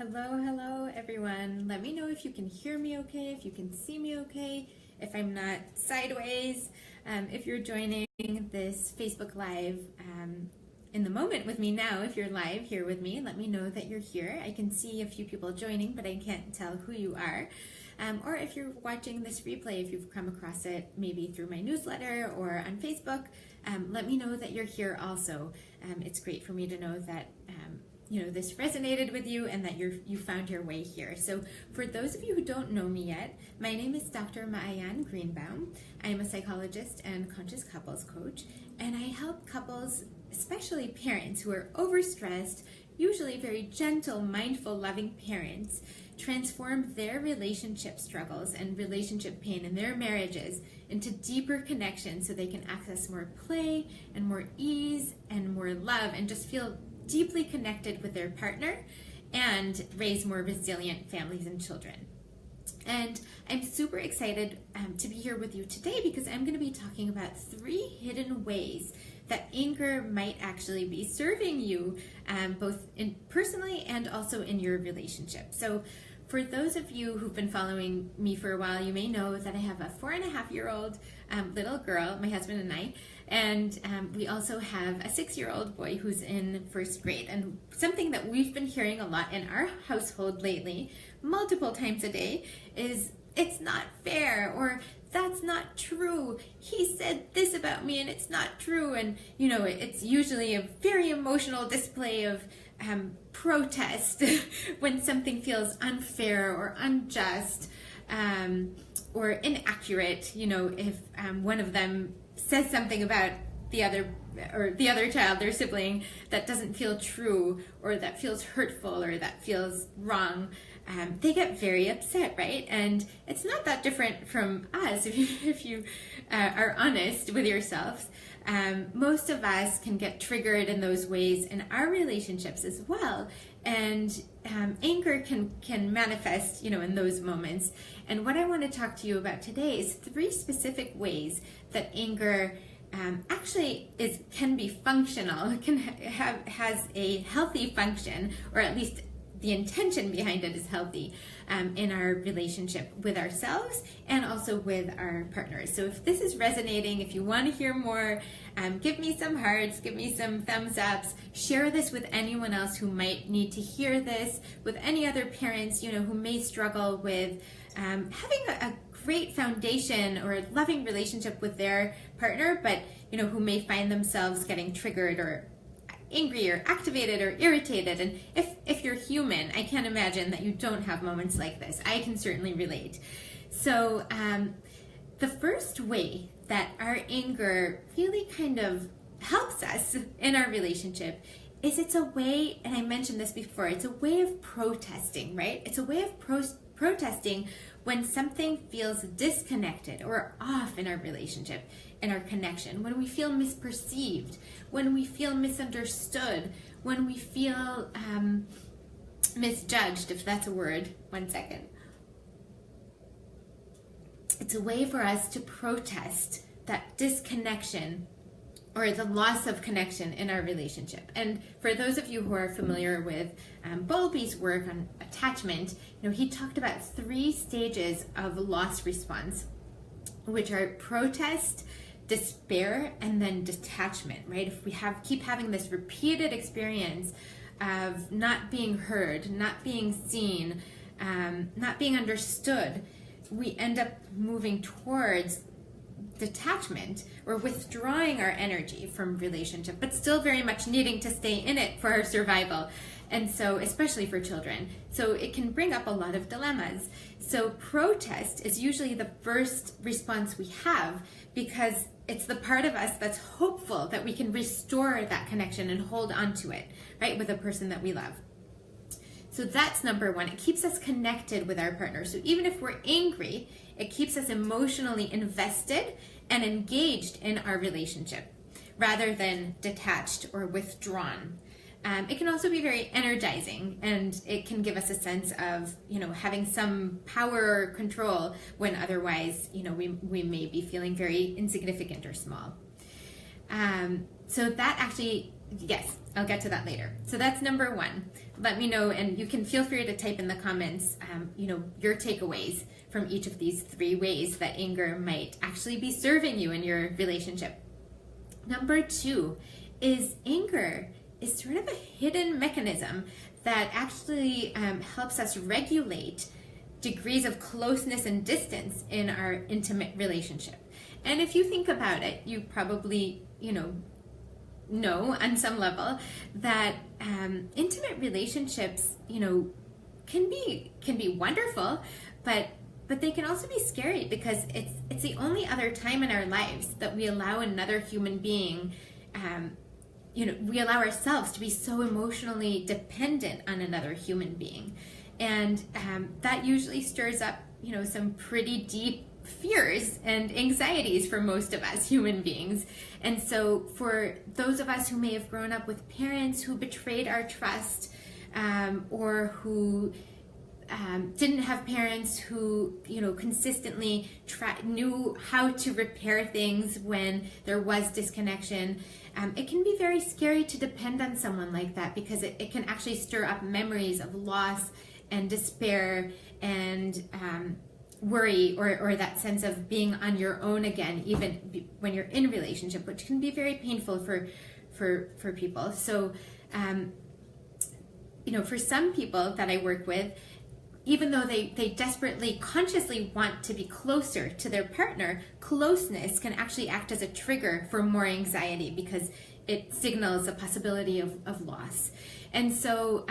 Hello everyone. Let me know if you can hear me okay, if you can see me okay, if I'm not sideways. If you're joining this Facebook Live in the moment with me now, if you're live here with me, let me know that you're here. I can see a few people joining, but I can't tell who you are. Or if you're watching this replay, if you've come across it maybe through my newsletter or on Facebook, let me know that you're here also. It's great for me to know that this resonated with you and that you found your way here. So for those of you who don't know me yet, my name is Dr. Maayan Greenbaum. I am a psychologist and conscious couples coach, and I help couples, especially parents who are overstressed, usually very gentle, mindful, loving parents, transform their relationship struggles and relationship pain in their marriages into deeper connection so they can access more play and more ease and more love and just feel deeply connected with their partner and raise more resilient families and children. And I'm super excited to be here with you today because I'm going to be talking about 3 hidden ways that anger might actually be serving you both personally and also in your relationship. So for those of you who've been following me for a while, you may know that I have a 4.5-year-old little girl, my husband and I, and we also have a 6-year-old boy who's in 1st grade. And something that we've been hearing a lot in our household lately, multiple times a day, is it's not fair, or that's not true. He said this about me and it's not true. And it's usually a very emotional display of protest when something feels unfair or unjust or inaccurate. If one of them says something about the other child, their sibling, that doesn't feel true or that feels hurtful or that feels wrong, they get very upset, right? And it's not that different from us if you are honest with yourselves. Most of us can get triggered in those ways in our relationships as well, and anger can manifest in those moments. And what I want to talk to you about today is 3 specific ways that anger actually can be functional, has a healthy function, or at least the intention behind it is healthy in our relationship with ourselves and also with our partners. So if this is resonating, if you want to hear more, give me some hearts, give me some thumbs ups, share this with anyone else who might need to hear this, with any other parents who may struggle with having a great foundation or a loving relationship with their partner, but who may find themselves getting triggered or angry or activated or irritated. And if you're human, I can't imagine that you don't have moments like this. I can certainly relate. So the first way that our anger really kind of helps us in our relationship is it's a way, and I mentioned this before, it's a way of protesting, right? It's a way of protesting when something feels disconnected or off in our relationship, in our connection, when we feel misperceived, when we feel misunderstood, when we feel misjudged, if that's a word. One second. It's a way for us to protest that disconnection or the loss of connection in our relationship. And for those of you who are familiar with Bowlby's work on attachment, he talked about 3 stages of loss response, which are protest, despair, and then detachment, right? If we keep having this repeated experience of not being heard, not being seen, not being understood, we end up moving towards detachment or withdrawing our energy from relationship, but still very much needing to stay in it for our survival. And so, especially for children. So it can bring up a lot of dilemmas. So protest is usually the first response we have because it's the part of us that's hopeful that we can restore that connection and hold on to it, right, with a person that we love. So that's number 1. It keeps us connected with our partner. So even if we're angry, it keeps us emotionally invested and engaged in our relationship rather than detached or withdrawn. It can also be very energizing, and it can give us a sense of, having some power or control when otherwise, we may be feeling very insignificant or small. So that actually, yes, I'll get to that later. So that's number one. Let me know, and you can feel free to type in the comments, your takeaways from each of these 3 ways that anger might actually be serving you in your relationship. Number 2 is anger is sort of a hidden mechanism that actually helps us regulate degrees of closeness and distance in our intimate relationship. And if you think about it, you probably, know on some level that intimate relationships, can be wonderful, but they can also be scary because it's the only other time in our lives that we allow another human being, we allow ourselves to be so emotionally dependent on another human being. And that usually stirs up, some pretty deep fears and anxieties for most of us human beings. And so for those of us who may have grown up with parents who betrayed our trust, or who didn't have parents who, consistently knew how to repair things when there was disconnection, it can be very scary to depend on someone like that because it can actually stir up memories of loss and despair and worry, or that sense of being on your own again, even when you're in a relationship, which can be very painful for people. So, for some people that I work with, even though they desperately, consciously want to be closer to their partner, closeness can actually act as a trigger for more anxiety because it signals a possibility of loss. And so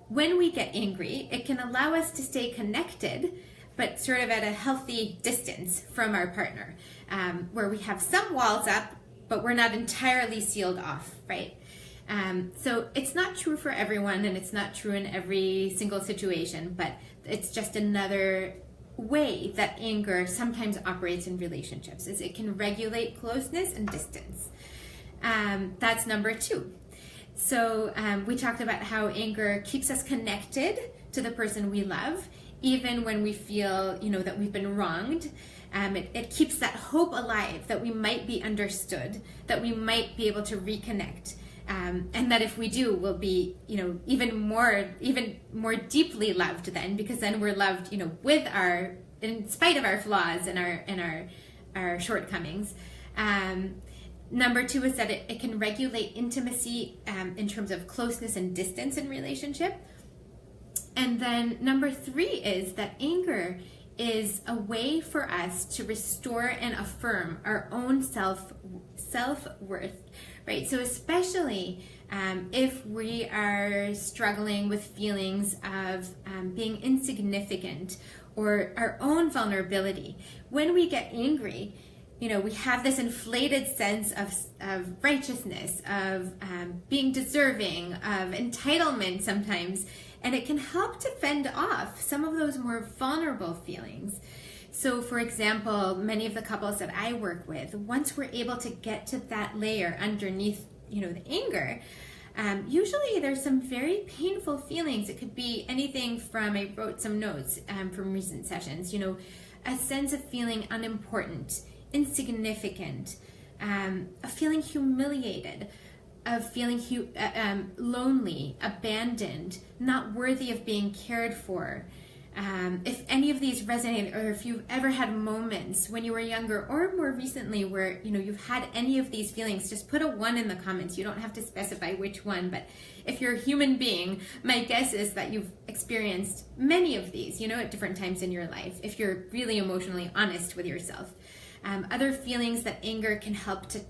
when we get angry, it can allow us to stay connected, but sort of at a healthy distance from our partner, where we have some walls up, but we're not entirely sealed off, right? So it's not true for everyone, and it's not true in every single situation, but it's just another way that anger sometimes operates in relationships, is it can regulate closeness and distance. That's number 2. So we talked about how anger keeps us connected to the person we love, even when we feel, that we've been wronged. It keeps that hope alive that we might be understood, that we might be able to reconnect, and that if we do, we'll be, even more deeply loved then, because then we're loved, in spite of our flaws and our shortcomings. Number 2 is that it can regulate intimacy in terms of closeness and distance in relationship. And then number 3 is that anger is a way for us to restore and affirm our own self-worth, right? So especially if we are struggling with feelings of being insignificant or our own vulnerability, when we get angry, we have this inflated sense of righteousness, of being deserving, of entitlement sometimes, and it can help to fend off some of those more vulnerable feelings. So for example, many of the couples that I work with, once we're able to get to that layer underneath, the anger, usually there's some very painful feelings. It could be anything from, I wrote some notes from recent sessions, a sense of feeling unimportant, insignificant, of feeling humiliated, of feeling lonely, abandoned, not worthy of being cared for. If any of these resonate, or if you've ever had moments when you were younger or more recently where you've had any of these feelings, just put a 1 in the comments. You don't have to specify which one, but if you're a human being, my guess is that you've experienced many of these, at different times in your life, if you're really emotionally honest with yourself. Other feelings that anger can help to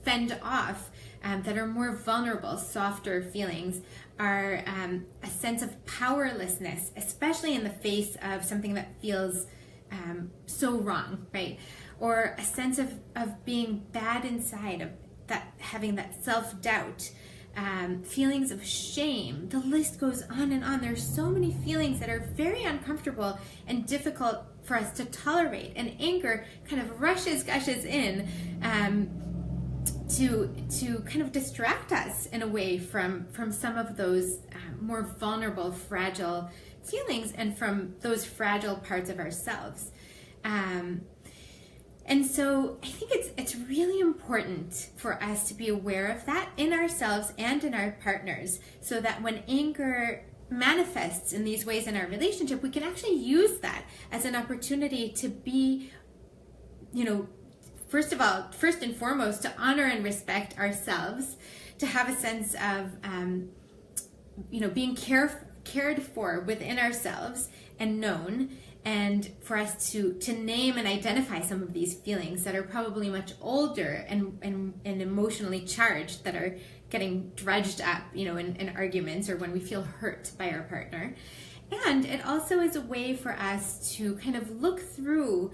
fend off, that are more vulnerable, softer feelings, are a sense of powerlessness, especially in the face of something that feels so wrong, right? Or a sense of being bad inside, of that, having that self-doubt, feelings of shame. The list goes on and on. There's so many feelings that are very uncomfortable and difficult for us to tolerate, and anger kind of gushes in to kind of distract us in a way from some of those more vulnerable, fragile feelings, and from those fragile parts of ourselves. And so I think it's really important for us to be aware of that in ourselves and in our partners, so that when anger manifests in these ways in our relationship, we can actually use that as an opportunity to be, first and foremost, to honor and respect ourselves, to have a sense of, being cared for within ourselves and known, and for us to name and identify some of these feelings that are probably much older and emotionally charged, that are getting drudged up, in arguments or when we feel hurt by our partner. And it also is a way for us to kind of look through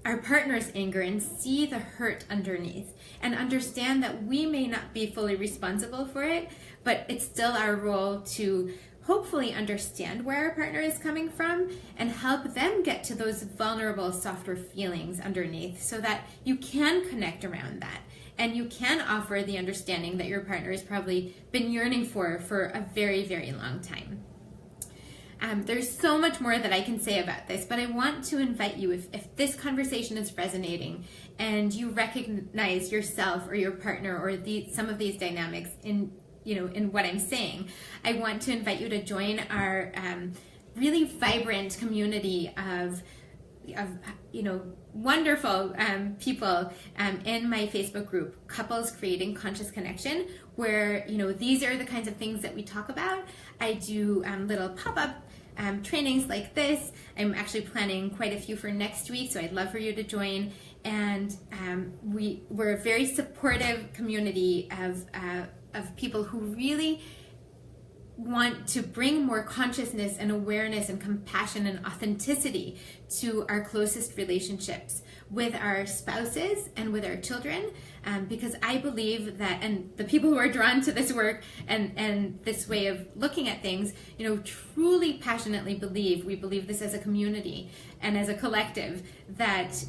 our partner's anger and see the hurt underneath, and understand that we may not be fully responsible for it, but it's still our role to hopefully understand where our partner is coming from and help them get to those vulnerable, softer feelings underneath, so that you can connect around that and you can offer the understanding that your partner has probably been yearning for a very, very long time. There's so much more that I can say about this, but I want to invite you, if this conversation is resonating and you recognize yourself or your partner or some of these dynamics in what I'm saying, I want to invite you to join our really vibrant community of wonderful people in my Facebook group, Couples Creating Conscious Connection, where these are the kinds of things that we talk about. I do little pop-up trainings like this. I'm actually planning quite a few for next week, so I'd love for you to join. And we're a very supportive community of people who really want to bring more consciousness and awareness and compassion and authenticity to our closest relationships with our spouses and with our children, because I believe that, and the people who are drawn to this work and this way of looking at things, truly passionately we believe this as a community and as a collective, that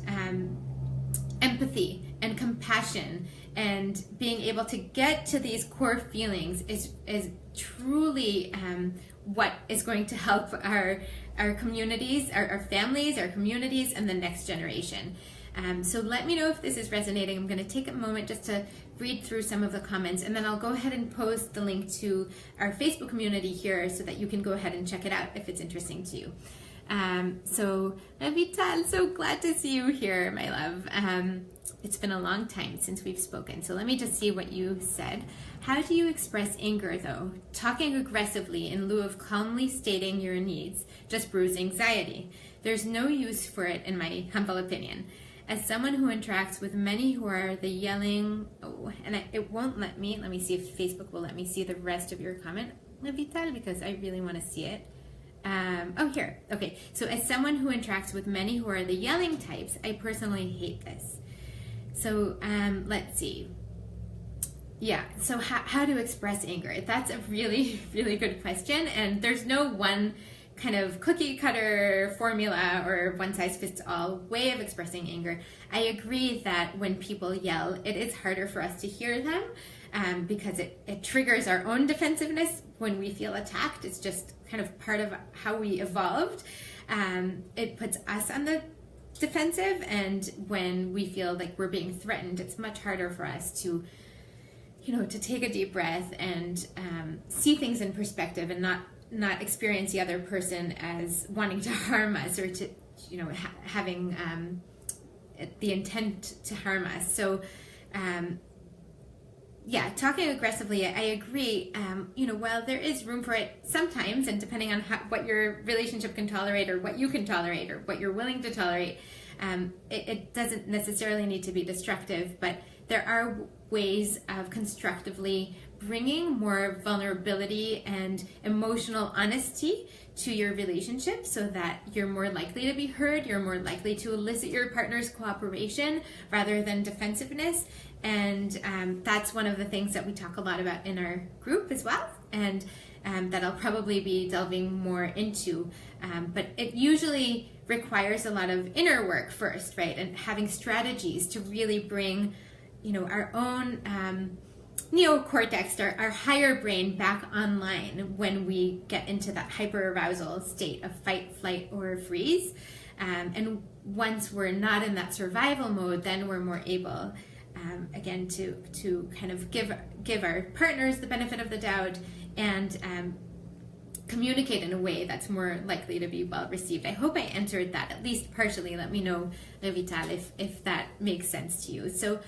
empathy and compassion and being able to get to these core feelings is truly what is going to help our communities, our families, our communities, and the next generation. So let me know if this is resonating. I'm going to take a moment just to read through some of the comments, and then I'll go ahead and post the link to our Facebook community here so that you can go ahead and check it out if it's interesting to you. So Vital, so glad to see you here, my love. It's been a long time since we've spoken, so let me just see what you said. How do you express anger, though? Talking aggressively in lieu of calmly stating your needs just brews anxiety. There's no use for it, in my humble opinion. As someone who interacts with many who are the yelling, it won't let me see if Facebook will let me see the rest of your comment, Vital, because I really want to see it. Here. Okay. So as someone who interacts with many who are the yelling types, I personally hate this. So let's see. Yeah, so how to express anger? That's a really, really good question. And there's no one kind of cookie cutter formula or one size fits all way of expressing anger. I agree that when people yell, it is harder for us to hear them because it triggers our own defensiveness when we feel attacked. It's just kind of part of how we evolved. It puts us on the defensive, and when we feel like we're being threatened, it's much harder for us to take a deep breath and see things in perspective and not experience the other person as wanting to harm us or to having the intent to harm us. So talking aggressively, I agree. While there is room for it sometimes, and depending on what your relationship can tolerate or what you can tolerate or what you're willing to tolerate, it doesn't necessarily need to be destructive, but there are ways of constructively bringing more vulnerability and emotional honesty to your relationship so that you're more likely to be heard, you're more likely to elicit your partner's cooperation rather than defensiveness. And that's one of the things that we talk a lot about in our group as well, and that I'll probably be delving more into. But it usually requires a lot of inner work first, right? And having strategies to really bring our own neocortex, our higher brain, back online when we get into that hyperarousal state of fight, flight, or freeze. And once we're not in that survival mode, then we're more able, again, to kind of give our partners the benefit of the doubt and communicate in a way that's more likely to be well received. I hope I answered that at least partially. Let me know, Revital, if that makes sense to you. So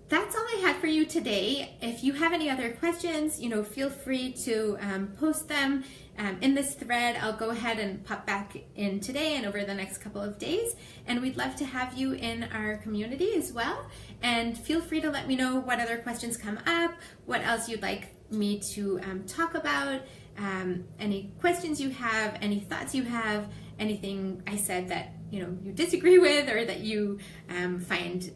that's all I had for you today. If you have any other questions, feel free to post them in this thread. I'll go ahead and pop back in today and over the next couple of days. And we'd love to have you in our community as well. And feel free to let me know what other questions come up, what else you'd like me to talk about, any questions you have, any thoughts you have, anything I said that you disagree with or that you find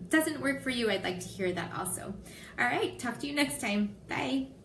doesn't work for you. I'd like to hear that also. All right, talk to you next time. Bye.